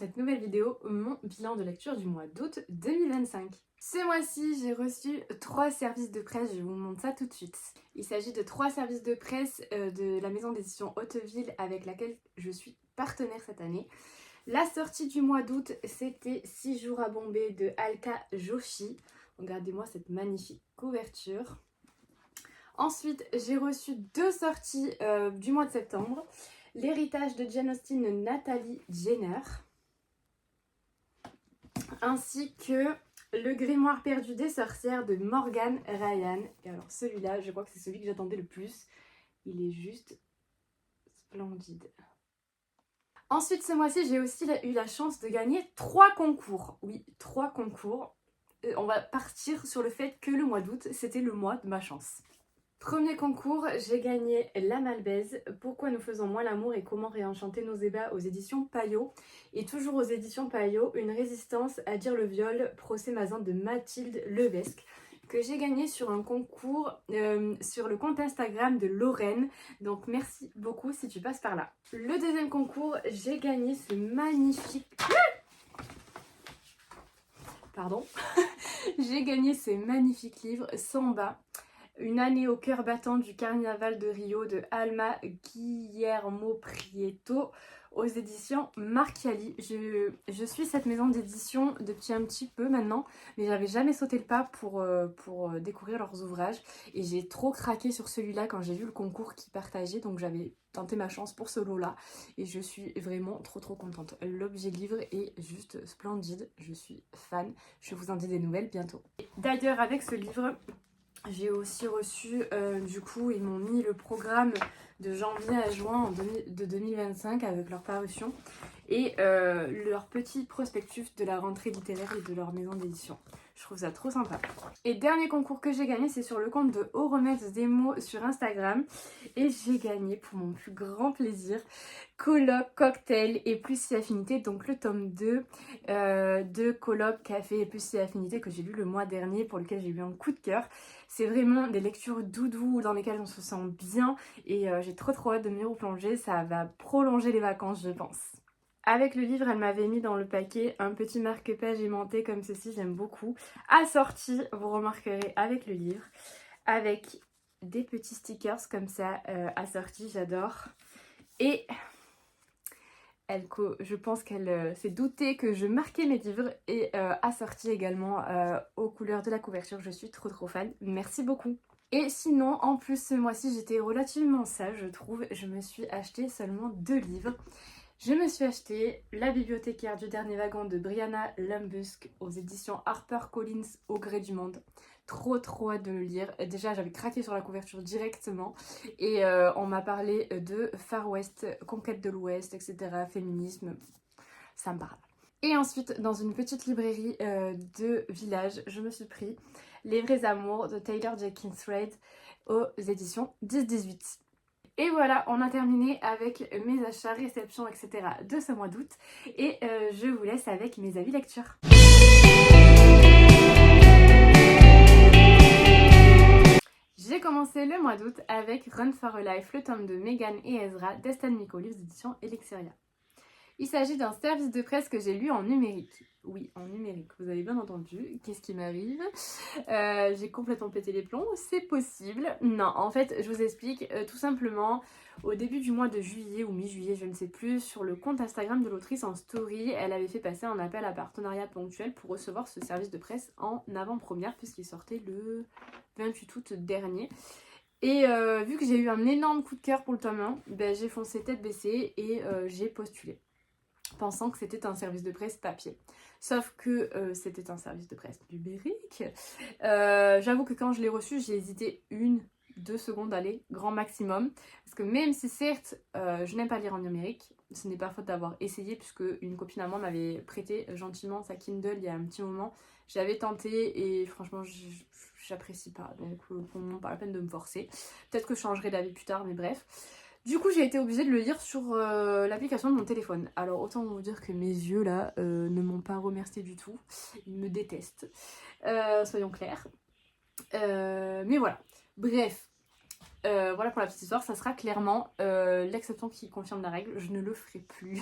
cette nouvelle vidéo mon bilan de lecture du mois d'août 2025. Ce mois-ci, j'ai reçu 3 services de presse, je vous montre ça tout de suite. Il s'agit de 3 services de presse de la maison d'édition Hauteville avec laquelle je suis partenaire cette année. La sortie du mois d'août, c'était 6 jours à Bombay de Alka Joshi. Regardez-moi cette magnifique couverture. Ensuite, j'ai reçu 2 sorties du mois de septembre. L'héritage de Jane Austen de Nathalie Jenner, ainsi que Le grimoire perdu des sorcières de Morgan Ryan. Et alors celui-là, je crois que c'est celui que j'attendais le plus. Il est juste splendide. Ensuite, ce mois-ci, j'ai aussi eu la chance de gagner 3 concours. Oui, 3 concours. On va partir sur le fait que le mois d'août, c'était le mois de ma chance. Premier concours, j'ai gagné La Malbaise, Pourquoi nous faisons moins l'amour et comment réenchanter nos ébats aux éditions Payot. Et toujours aux éditions Payot, Une résistance à dire le viol, procès Mazin de Mathilde Levesque, que j'ai gagné sur un concours sur le compte Instagram de Lorraine. Donc merci beaucoup si tu passes par là. Le deuxième concours, j'ai gagné ce magnifique... Pardon. J'ai gagné ce magnifique livre, Samba. Une année au cœur battant du carnaval de Rio de Alma Guillermo Prieto aux éditions Marchiali. Je suis cette maison d'édition depuis un petit peu maintenant, mais j'avais jamais sauté le pas pour découvrir leurs ouvrages. Et j'ai trop craqué sur celui-là quand j'ai vu le concours qu'ils partageaient, donc j'avais tenté ma chance pour ce lot-là. Et je suis vraiment trop contente. L'objet livre est juste splendide, je suis fan. Je vous en dis des nouvelles bientôt. D'ailleurs, avec ce livre... j'ai aussi reçu, du coup, ils m'ont mis le programme de janvier à juin de 2025 avec leur parution et leur petit prospectus de la rentrée littéraire et de leur maison d'édition. Je trouve ça trop sympa. Et dernier concours que j'ai gagné, c'est sur le compte de Au Remède des mots sur Instagram. Et j'ai gagné, pour mon plus grand plaisir, Colloque, Cocktail et Plus si Affinité, donc le tome 2 de Colloque, Café et Plus si Affinité que j'ai lu le mois dernier, pour lequel j'ai eu un coup de cœur. C'est vraiment des lectures doudou dans lesquelles on se sent bien et j'ai trop hâte de m'y replonger. Ça va prolonger les vacances, je pense. Avec le livre, elle m'avait mis dans le paquet un petit marque-page aimanté comme ceci, j'aime beaucoup. Assorti, vous remarquerez, avec le livre, avec des petits stickers comme ça assortis, j'adore. Et je pense qu'elle s'est doutée que je marquais mes livres et assorti également aux couleurs de la couverture. Je suis trop fan, merci beaucoup. Et sinon, en plus, ce mois-ci, j'étais relativement sage, je trouve. Je me suis acheté seulement 2 livres. Je me suis acheté La bibliothécaire du dernier wagon de Brianna Lumbusque aux éditions HarperCollins Au gré du monde. Trop hâte de le lire. Déjà, j'avais craqué sur la couverture directement et on m'a parlé de Far West, conquête de l'Ouest, etc., féminisme, ça me parle. Et ensuite, dans une petite librairie de village, je me suis pris Les vrais amours de Taylor Jenkins Reid aux éditions 10-18. Et voilà, on a terminé avec mes achats, réceptions, etc. de ce mois d'août. Et je vous laisse avec mes avis lecture. J'ai commencé le mois d'août avec Run for a Life, le tome de Megan et Ezra d'Estelle Miko, livres d'édition Elixeria. Il s'agit d'un service de presse que j'ai lu en numérique. Oui, en numérique, vous avez bien entendu. Qu'est-ce qui m'arrive? J'ai complètement pété les plombs, c'est possible. Non, en fait, je vous explique tout simplement. Au début du mois de juillet ou mi-juillet, je ne sais plus, sur le compte Instagram de l'autrice en story, elle avait fait passer un appel à partenariat ponctuel pour recevoir ce service de presse en avant-première, puisqu'il sortait le 28 août dernier. Et vu que j'ai eu un énorme coup de cœur pour le tome 1, ben, j'ai foncé tête baissée et j'ai postulé, pensant que c'était un service de presse papier. Sauf que c'était un service de presse numérique. J'avoue que quand je l'ai reçu, j'ai hésité 1-2 secondes, allez, grand maximum. Parce que même si certes, je n'aime pas lire en numérique, ce n'est pas faute d'avoir essayé, puisque une copine à moi m'avait prêté gentiment sa Kindle il y a un petit moment. J'avais tenté et franchement, j'apprécie pas. Donc pour le moment, pas la peine de me forcer. Peut-être que je changerai d'avis plus tard, mais bref. Du coup, j'ai été obligée de le lire sur l'application de mon téléphone. Alors, autant vous dire que mes yeux, là, ne m'ont pas remercié du tout. Ils me détestent. Soyons clairs. Mais voilà. Bref. Voilà pour la petite histoire, ça sera clairement l'exception qui confirme la règle. Je ne le ferai plus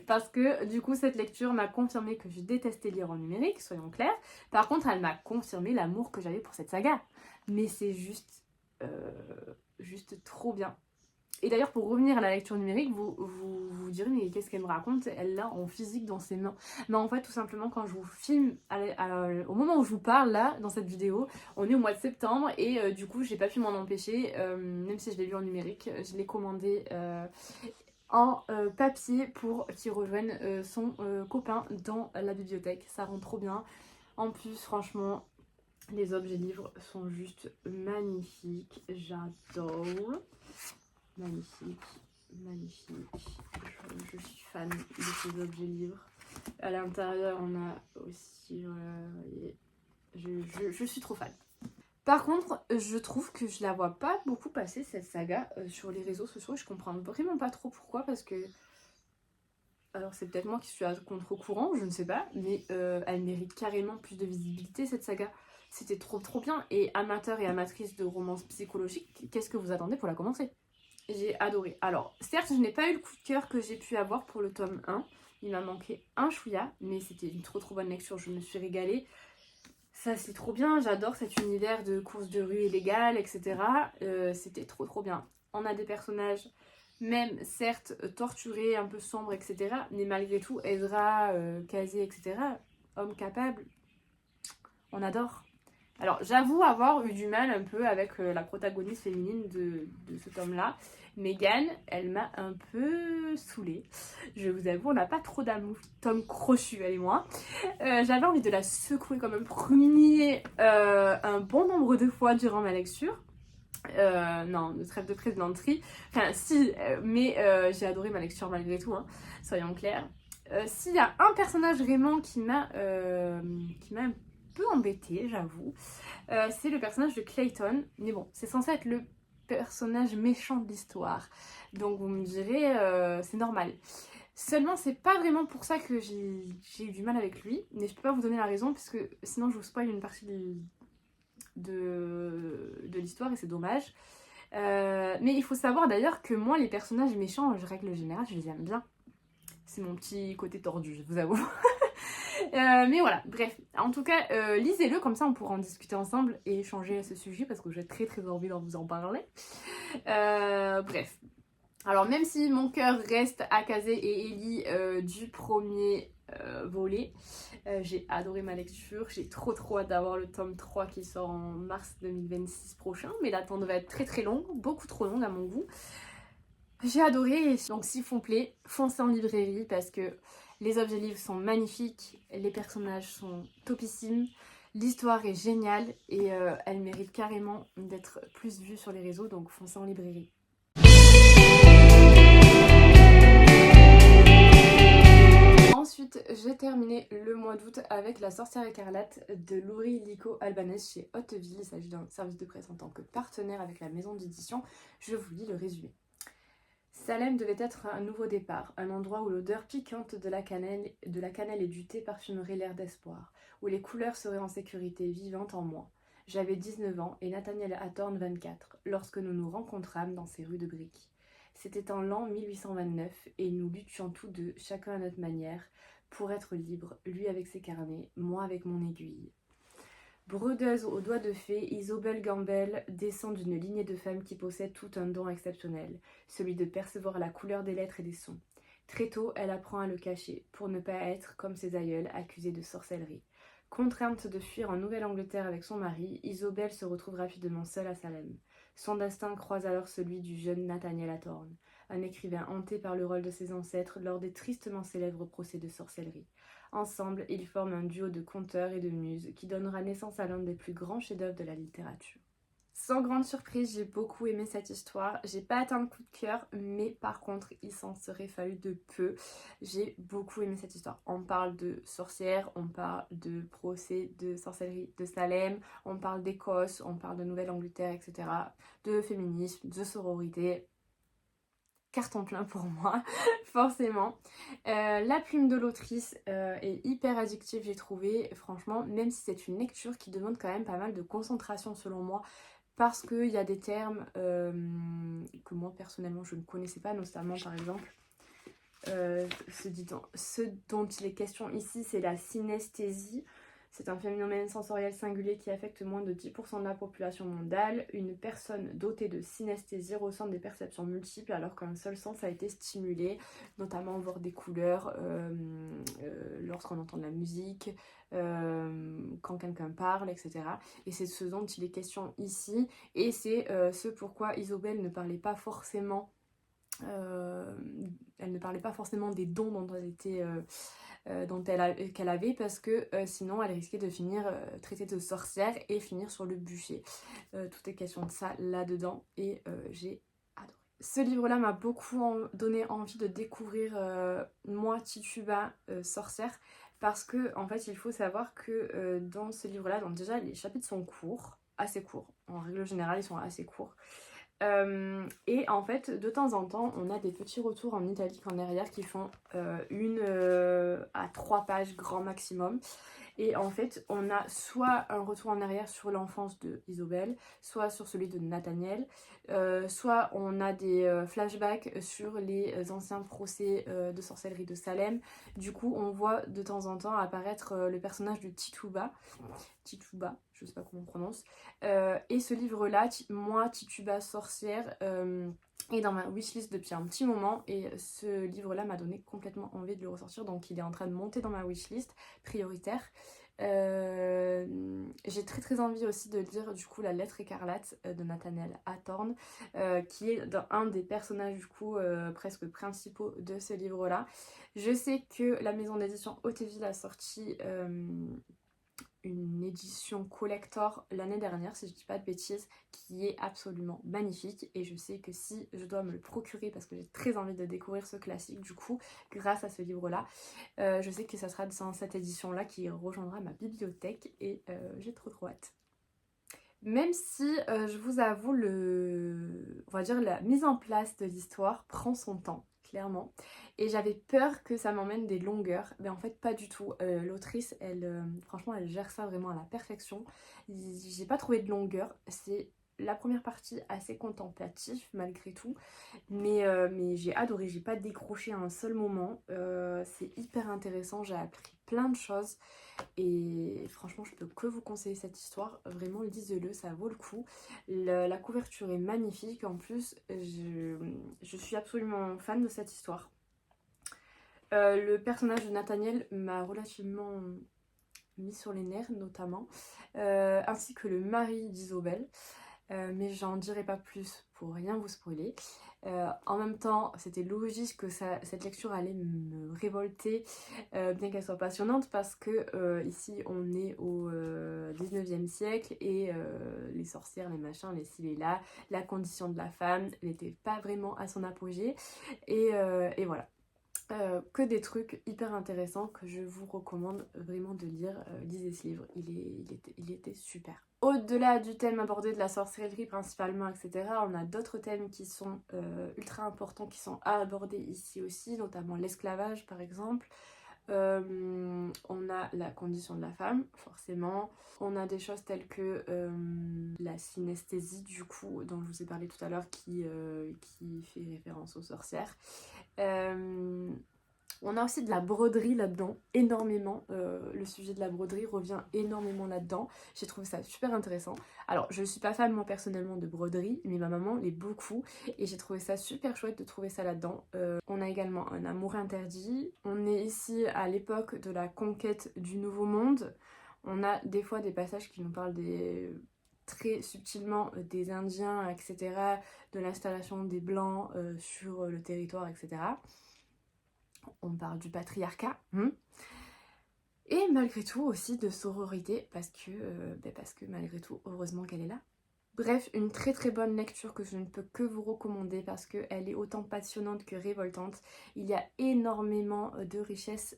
parce que du coup cette lecture m'a confirmé que je détestais lire en numérique, soyons clairs. Par contre elle m'a confirmé l'amour que j'avais pour cette saga. Mais c'est juste trop bien. Et d'ailleurs, pour revenir à la lecture numérique, vous direz, mais qu'est-ce qu'elle me raconte? Elle l'a en physique dans ses mains. Mais en fait, tout simplement, quand je vous filme, au moment où je vous parle, là, dans cette vidéo, on est au mois de septembre et du coup, j'ai pas pu m'en empêcher, même si je l'ai lu en numérique, je l'ai commandé en papier pour qu'il rejoigne son copain dans la bibliothèque. Ça rend trop bien. En plus, franchement, les objets livres sont juste magnifiques. J'adore. Magnifique, magnifique. Je suis fan de ces objets livres. À l'intérieur, on a aussi... je suis trop fan. Par contre, je trouve que je la vois pas beaucoup passer cette saga sur les réseaux sociaux. Je comprends vraiment pas trop pourquoi, parce que... Alors c'est peut-être moi qui suis à contre-courant, je ne sais pas, mais elle mérite carrément plus de visibilité cette saga. C'était trop bien. Et amateurs et amatrices de romances psychologiques, qu'est-ce que vous attendez pour la commencer? J'ai adoré. Alors, certes, je n'ai pas eu le coup de cœur que j'ai pu avoir pour le tome 1. Il m'a manqué un chouïa, mais c'était une trop bonne lecture. Je me suis régalée. Ça, c'est trop bien. J'adore cet univers de courses de rue illégales, etc. C'était trop bien. On a des personnages, même certes torturés, un peu sombres, etc. Mais malgré tout, Ezra, Kazé, etc. Homme capable, on adore. Alors, j'avoue avoir eu du mal un peu avec la protagoniste féminine de ce tome-là. Megan, elle m'a un peu saoulée. Je vous avoue, on n'a pas trop d'amour. Tome crochu, elle et moi. J'avais envie de la secouer comme un premier un bon nombre de fois durant ma lecture. Non, de trêve de plaisanterie. Enfin, si, mais j'ai adoré ma lecture malgré tout, hein, soyons clairs. S'il y a un personnage vraiment qui m'a un peu embêtée, j'avoue, c'est le personnage de Clayton. Mais bon, c'est censé être le personnage méchant de l'histoire. Donc vous me direz, c'est normal. Seulement, c'est pas vraiment pour ça que j'ai eu du mal avec lui. Mais je peux pas vous donner la raison, parce que sinon je vous spoil une partie de l'histoire et c'est dommage. Mais il faut savoir d'ailleurs que moi, les personnages méchants, en règle générale, je les aime bien. C'est mon petit côté tordu, je vous avoue. Mais voilà, bref. En tout cas, lisez-le, comme ça on pourra en discuter ensemble et échanger à ce sujet parce que j'ai très envie d'en vous en parler. Bref. Alors même si mon cœur reste à Kazé et Ellie du premier volet, j'ai adoré ma lecture. J'ai trop hâte d'avoir le tome 3 qui sort en mars 2026 prochain. Mais l'attente va être très longue, beaucoup trop longue à mon goût. J'ai adoré, donc s'il vous plaît, foncez en librairie parce que les objets livres sont magnifiques, les personnages sont topissimes, l'histoire est géniale et elle mérite carrément d'être plus vue sur les réseaux, donc foncez en librairie. Ensuite, j'ai terminé le mois d'août avec La Sorcière écarlate de Laurie Lico Albanese chez Hauteville. Il s'agit d'un service de presse en tant que partenaire avec la maison d'édition. Je vous lis le résumé. Salem devait être un nouveau départ, un endroit où l'odeur piquante de la cannelle et du thé parfumerait l'air d'espoir, où les couleurs seraient en sécurité vivante en moi. J'avais 19 ans et Nathaniel Hathorn 24 lorsque nous nous rencontrâmes dans ces rues de briques. C'était en l'an 1829 et nous luttions tous deux, chacun à notre manière, pour être libres, lui avec ses carnets, moi avec mon aiguille. Brodeuse aux doigts de fée, Isobel Campbell descend d'une lignée de femmes qui possèdent tout un don exceptionnel, celui de percevoir la couleur des lettres et des sons. Très tôt, elle apprend à le cacher, pour ne pas être, comme ses aïeuls, accusée de sorcellerie. Contrainte de fuir en Nouvelle-Angleterre avec son mari, Isobel se retrouve rapidement seule à Salem. Son destin croise alors celui du jeune Nathaniel Hathorn, un écrivain hanté par le rôle de ses ancêtres lors des tristement célèbres procès de sorcellerie. Ensemble, ils forment un duo de conteurs et de muses qui donnera naissance à l'un des plus grands chefs-d'œuvre de la littérature. Sans grande surprise, j'ai beaucoup aimé cette histoire. J'ai pas atteint le coup de cœur, mais par contre, il s'en serait fallu de peu. J'ai beaucoup aimé cette histoire. On parle de sorcières, on parle de procès de sorcellerie de Salem, on parle d'Écosse, on parle de Nouvelle-Angleterre, etc. De féminisme, de sororité. Carton plein pour moi, forcément. La plume de l'autrice est hyper addictive, j'ai trouvé, franchement, même si c'est une lecture qui demande quand même pas mal de concentration selon moi, parce qu'il y a des termes que moi personnellement je ne connaissais pas, notamment par exemple ce dont il est question ici, c'est la synesthésie. C'est un phénomène sensoriel singulier qui affecte moins de 10% de la population mondiale. Une personne dotée de synesthésie ressent des perceptions multiples alors qu'un seul sens a été stimulé, notamment voir des couleurs lorsqu'on entend de la musique, quand quelqu'un parle, etc. Et c'est ce dont il est question ici. Et c'est ce pourquoi Isobel ne parlait pas forcément elle ne parlait pas forcément des dons qu'elle avait, parce que sinon elle risquait de finir traitée de sorcière et finir sur le bûcher. Tout est question de ça là-dedans et j'ai adoré. Ce livre-là m'a beaucoup donné envie de découvrir moi, Tituba, sorcière, parce que en fait il faut savoir que dans ce livre-là, donc déjà les chapitres sont courts, assez courts, en règle générale ils sont assez courts. Et en fait, de temps en temps, on a des petits retours en italique en arrière qui font 1 à 3 pages grand maximum. Et en fait, on a soit un retour en arrière sur l'enfance de Isobel, soit sur celui de Nathaniel, soit on a des flashbacks sur les anciens procès de sorcellerie de Salem. Du coup, on voit de temps en temps apparaître le personnage de Tituba, je sais pas comment on prononce. Et ce livre-là, moi, Tituba sorcière, est dans ma wishlist depuis un petit moment et ce livre-là m'a donné complètement envie de le ressortir, donc il est en train de monter dans ma wishlist prioritaire. J'ai très envie aussi de lire du coup La lettre écarlate de Nathaniel Hawthorne, qui est un des personnages du coup presque principaux de ce livre-là. Je sais que la maison d'édition Hauteville a sorti une édition collector l'année dernière, si je dis pas de bêtises, qui est absolument magnifique, et je sais que si je dois me le procurer parce que j'ai très envie de découvrir ce classique du coup grâce à ce livre là, je sais que ça sera dans cette édition là qui rejoindra ma bibliothèque et j'ai trop hâte. Même si je vous avoue, on va dire la mise en place de l'histoire prend son temps, clairement. Et j'avais peur que ça m'emmène des longueurs, mais en fait pas du tout. L'autrice, franchement, elle gère ça vraiment à la perfection. J'ai pas trouvé de longueur. C'est la première partie assez contemplative malgré tout, mais j'ai adoré. J'ai pas décroché à un seul moment. C'est hyper intéressant. J'ai appris plein de choses. Et franchement, je peux que vous conseiller cette histoire. Vraiment, lisez-le, ça vaut le coup. La couverture est magnifique. En plus, je suis absolument fan de cette histoire. Le personnage de Nathaniel m'a relativement mis sur les nerfs, notamment. Ainsi que le mari d'Isobel. Mais j'en dirai pas plus pour rien vous spoiler. En même temps, c'était logique que cette lecture allait me révolter, bien qu'elle soit passionnante, parce que ici on est au 19e siècle et les sorcières, les machins, les ci, les là, la condition de la femme n'était pas vraiment à son apogée. Et voilà. Que des trucs hyper intéressants que je vous recommande vraiment de lire. Lisez ce livre, il était super. Au-delà du thème abordé de la sorcellerie principalement, etc., on a d'autres thèmes qui sont ultra importants, qui sont à aborder ici aussi, notamment l'esclavage par exemple. On a la condition de la femme, forcément. On a des choses telles que la synesthésie, du coup, dont je vous ai parlé tout à l'heure, qui fait référence aux sorcières. On a aussi de la broderie là-dedans, énormément. Le sujet de la broderie revient énormément là-dedans. J'ai trouvé ça super intéressant. Alors, je ne suis pas fan moi personnellement de broderie, mais ma maman l'est beaucoup. Et j'ai trouvé ça super chouette de trouver ça là-dedans. On a également un amour interdit. On est ici à l'époque de la conquête du Nouveau Monde. On a des fois des passages qui nous parlent très subtilement des Indiens, etc., de l'installation des Blancs sur le territoire, etc. On parle du patriarcat, et malgré tout aussi de sororité, parce que malgré tout, heureusement qu'elle est là. Bref, une très bonne lecture que je ne peux que vous recommander parce qu'elle est autant passionnante que révoltante. Il y a énormément de richesse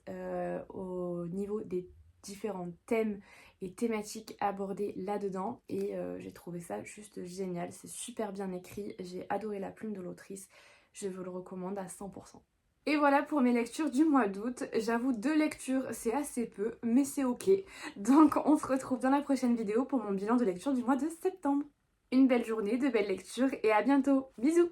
au niveau des différents thèmes et thématiques abordées là-dedans, et j'ai trouvé ça juste génial. C'est super bien écrit, j'ai adoré la plume de l'autrice, je vous le recommande à 100%. Et voilà pour mes lectures du mois d'août. J'avoue, 2 lectures, c'est assez peu, mais c'est ok. Donc on se retrouve dans la prochaine vidéo pour mon bilan de lecture du mois de septembre. une belle journée, de belles lectures et à bientôt. Bisous!